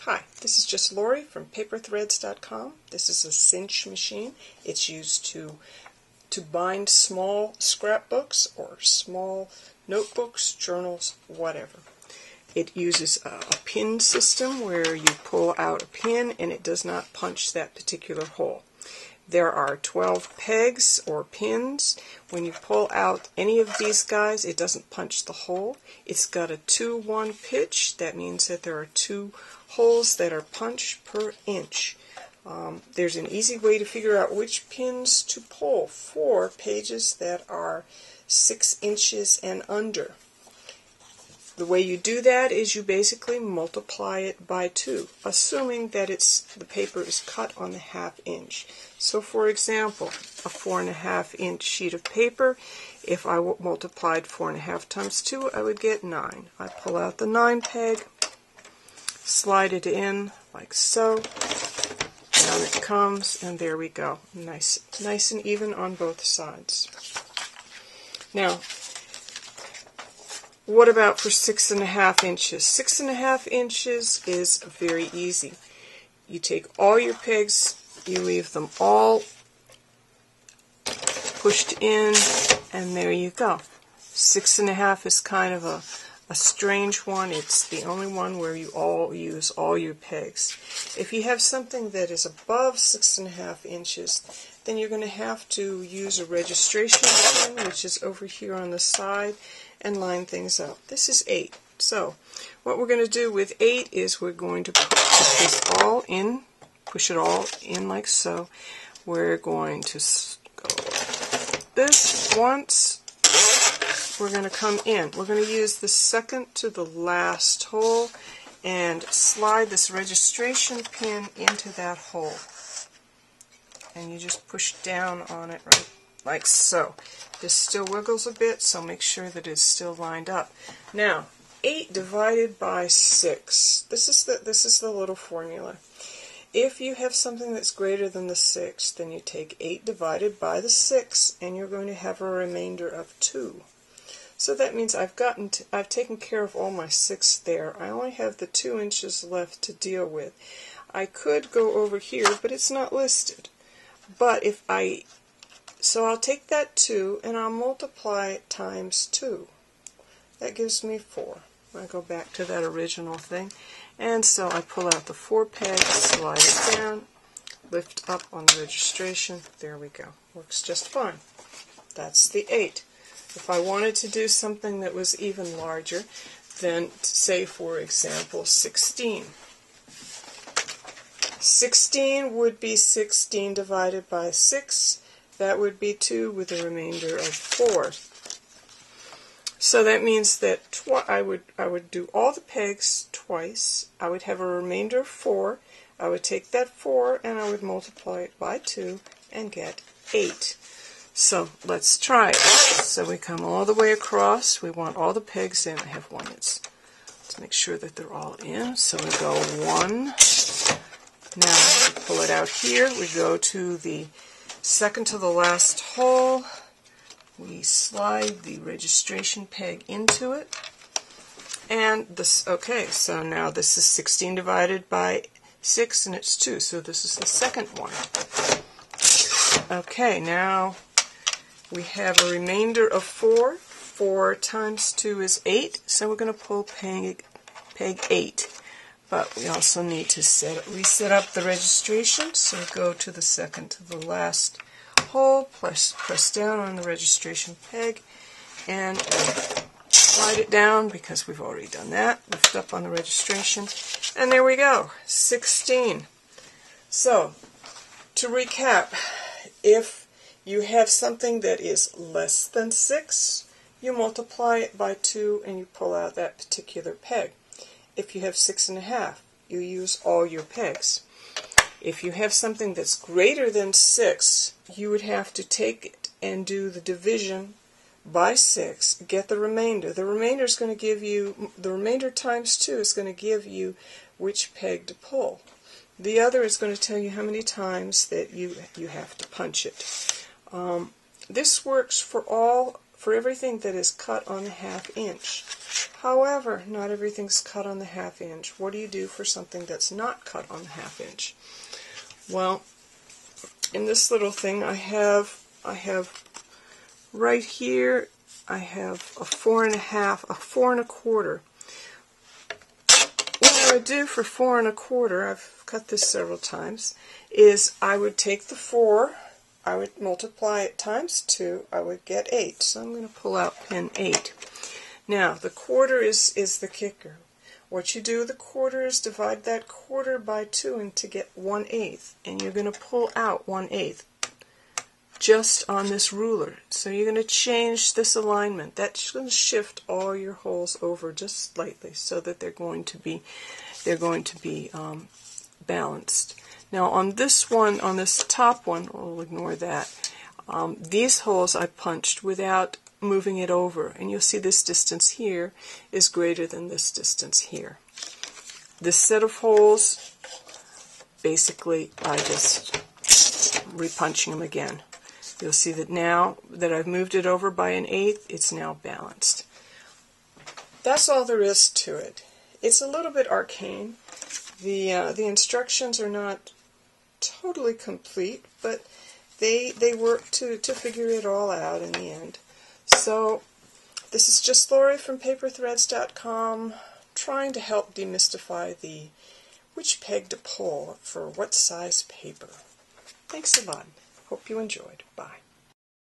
Hi, this is just Laury from paperthreads.com. This is a cinch machine. It's used to bind small scrapbooks or small notebooks, journals, whatever. It uses a pin system where you pull out a pin and it does not punch that particular hole. There are 12 pegs or pins. When you pull out any of these guys, it doesn't punch the hole. It's got a 2-1 pitch. That means that there are 2 holes that are punched per inch. There's an easy way to figure out which pins to pull for pages that are 6 inches and under. The way you do that is you basically multiply it by 2, assuming that the paper is cut on the 1/2 inch. So for example, a 4.5 inch sheet of paper, if I multiplied 4.5 times 2, I would get 9. I pull out the 9 peg, slide it in like so, down it comes, and there we go. Nice and even on both sides. Now, what about for 6.5 inches? 6.5 inches is very easy. You take all your pegs, you leave them all pushed in, and there you go. 6.5 is kind of a strange one. It's the only one where you all use all your pegs. If you have something that is above 6.5 inches, then you're going to have to use a registration pin, which is over here on the side, and line things up. This is 8. So what we're going to do with 8 is we're going to push this all in, push it all in like so. We're going to go this once. We're going to come in. We're going to use the second to the last hole and slide this registration pin into that hole. And you just push down on it right like so. This still wiggles a bit, so make sure that it's still lined up. Now, 8 divided by 6. This is the little formula. If you have something that's greater than the 6, then you take 8 divided by the 6, and you're going to have a remainder of 2. So that means I've taken care of all my 6 there. I only have the 2 inches left to deal with. I could go over here, but it's not listed. But so I'll take that 2 and I'll multiply it times 2. That gives me 4. I go back to that original thing. And so I pull out the 4 pegs, slide it down, lift up on the registration. There we go. Works just fine. That's the 8. If I wanted to do something that was even larger, then say for example 16. 16 would be 16 divided by 6. That would be 2 with a remainder of 4. So that means that I would do all the pegs twice. I would have a remainder of 4. I would take that 4 and I would multiply it by 2 and get 8. So let's try it. So we come all the way across. We want all the pegs in. I have one. Let's make sure that they're all in. So we go 1. Now we pull it out here. We go to the second to the last hole. We slide the registration peg into it. And this, okay, so now this is 16 divided by 6 and it's 2. So this is the second one. Okay, now we have a remainder of 4. 4 times 2 is 8. So we're going to pull peg 8. But we also need to reset up the registration, so go to the second to the last hole, press down on the registration peg, and slide it down because we've already done that. Lift up on the registration, and there we go, 16. So, to recap, if you have something that is less than 6, you multiply it by 2 and you pull out that particular peg. If you have 6.5, you use all your pegs. If you have something that's greater than 6, you would have to take it and do the division by 6, get the remainder. The remainder is going to give you, the remainder times 2 is going to give you which peg to pull. The other is going to tell you how many times that you have to punch it. This works for all for everything that is cut on the 1/2 inch. However, not everything's cut on the 1/2 inch. What do you do for something that's not cut on the 1/2 inch? Well, in this little thing I have right here, I have a 4 1/2, a 4 1/4. What I would do for 4 1/4, I've cut this several times, is I would take the 4, I would multiply it times 2, I would get 8. So I'm going to pull out pin 8. Now, the quarter is the kicker. What you do with the quarter is divide that quarter by 2 and to get 1/8, and you're going to pull out 1/8 just on this ruler. So you're going to change this alignment. That's going to shift all your holes over just slightly so that they're going to be balanced. Now on this one, on this top one, we'll ignore that. These holes I punched without moving it over, and you'll see this distance here is greater than this distance here. This set of holes, basically I just repunching them again. You'll see that now that I've moved it over by 1/8, it's now balanced. That's all there is to it. It's a little bit arcane. The instructions are not totally complete, but they work to figure it all out in the end. So this is just Laury from paperthreads.com, trying to help demystify the which peg to pull for what size paper. Thanks a lot. Hope you enjoyed. Bye.